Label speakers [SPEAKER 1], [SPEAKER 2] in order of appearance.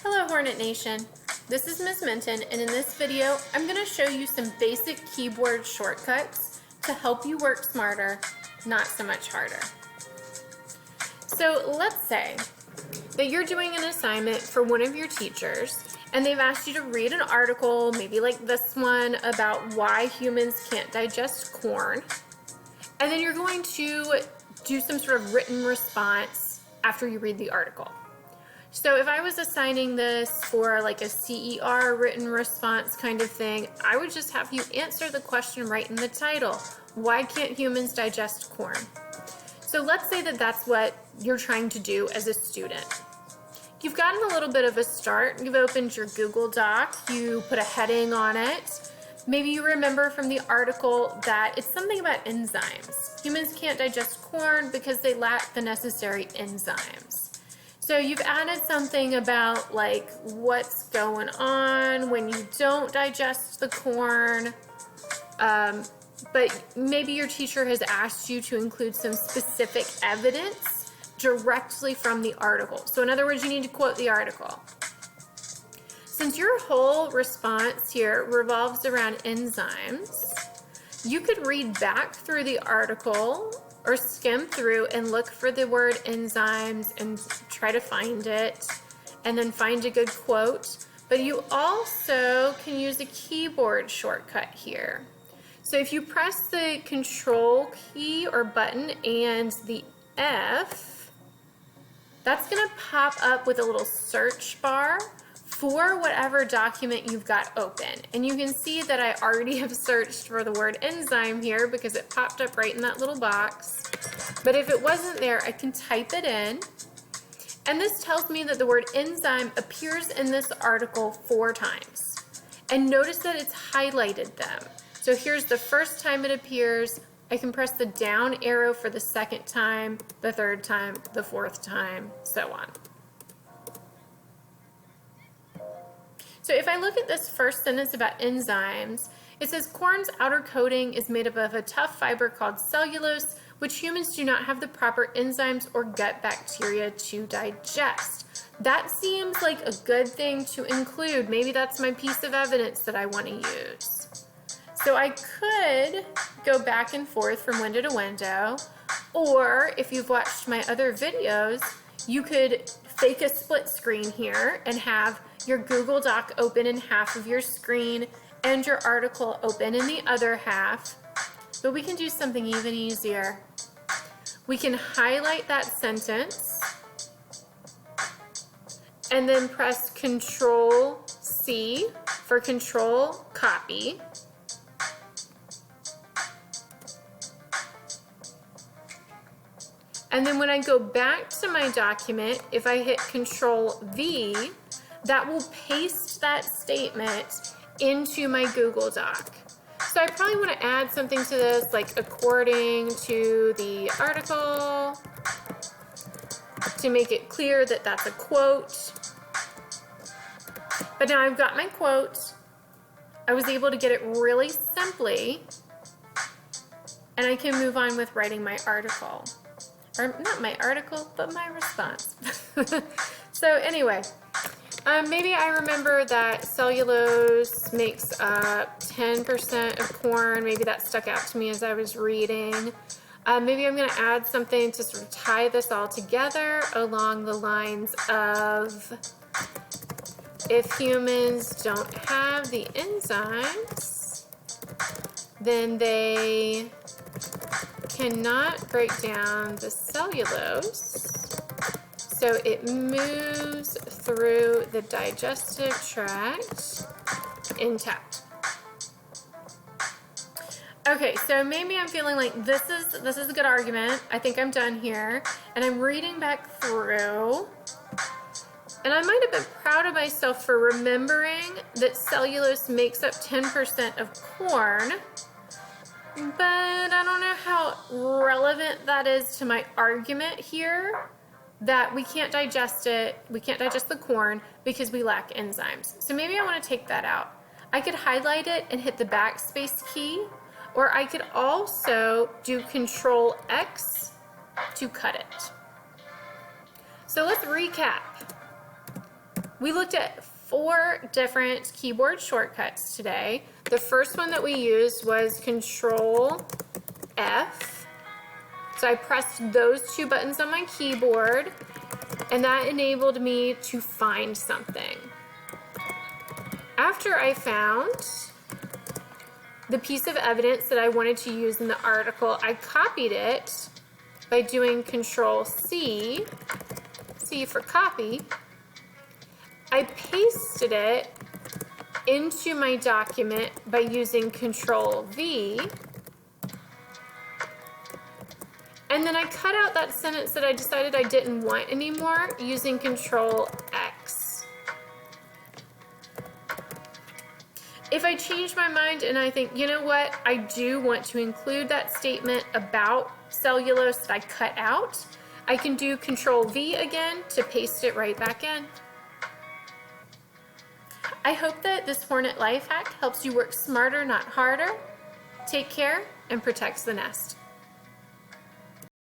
[SPEAKER 1] Hello Hornet Nation, this is Ms. Minton, and in this video I'm going to show you some basic keyboard shortcuts to help you work smarter, not so much harder. So let's say that you're doing an assignment for one of your teachers and they've asked you to read an article, maybe like this one, about why humans can't digest corn, and then you're going to do some sort of written response after you read the article. So if I was assigning this for like a CER written response kind of thing, I would just have you answer the question right in the title. Why can't humans digest corn? So let's say that that's what you're trying to do as a student. You've gotten a little bit of a start. You've opened your Google Doc. You put a heading on it. Maybe you remember from the article that it's something about enzymes. Humans can't digest corn because they lack the necessary enzymes. So you've added something about like what's going on when you don't digest the corn, but maybe your teacher has asked you to include some specific evidence directly from the article. So in other words, you need to quote the article. Since your whole response here revolves around enzymes, you could read back through the article or skim through and look for the word enzymes and try to find it and then find a good quote. But you also can use a keyboard shortcut here. So if you press the Control key or button and the F, that's going to pop up with a little search bar for whatever document you've got open. And you can see that I already have searched for the word enzyme here because it popped up right in that little box. But if it wasn't there, I can type it in. And this tells me that the word enzyme appears in this article 4 times. And notice that it's highlighted them. So here's the first time it appears. I can press the down arrow for the second time, the third time, the fourth time, so on. So if I look at this first sentence about enzymes, it says corn's outer coating is made up of a tough fiber called cellulose, which humans do not have the proper enzymes or gut bacteria to digest. That seems like a good thing to include. Maybe that's my piece of evidence that I want to use. So I could go back and forth from window to window, or if you've watched my other videos, you could fake a split screen here and have your Google Doc open in half of your screen and your article open in the other half. But we can do something even easier. We can highlight that sentence and then press Control C for Control Copy. And then when I go back to my document, if I hit Control V, that will paste that statement into my Google Doc. So I probably want to add something to this, like according to the article, to make it clear that that's a quote. But now I've got my quote. I was able to get it really simply, and I can move on with writing my article. Or not my article, but my response. So anyway, maybe I remember that cellulose makes up 10% of corn. Maybe that stuck out to me as I was reading. Maybe I'm going to add something to sort of tie this all together along the lines of, if humans don't have the enzymes, then they cannot break down the cellulose, so it moves through the digestive tract intact. Okay, so maybe I'm feeling like this is a good argument. I think I'm done here, and I'm reading back through, and I might have been proud of myself for remembering that cellulose makes up 10% of corn. But I don't know how relevant that is to my argument here, that we can't digest it, we can't digest the corn because we lack enzymes. So maybe I want to take that out. I could highlight it and hit the backspace key, or I could also do Control X to cut it. So let's recap. We looked at 4 different keyboard shortcuts today. The first one that we used was Control F. So I pressed those 2 buttons on my keyboard, and that enabled me to find something. After I found the piece of evidence that I wanted to use in the article, I copied it by doing Control C, C for copy. I pasted it into my document by using Control V. And then I cut out that sentence that I decided I didn't want anymore using Control X. If I change my mind and I think, you know what, I do want to include that statement about cellulose that I cut out, I can do Control V again to paste it right back in. I hope that this Hornet life hack helps you work smarter, not harder. Take care and protects the nest.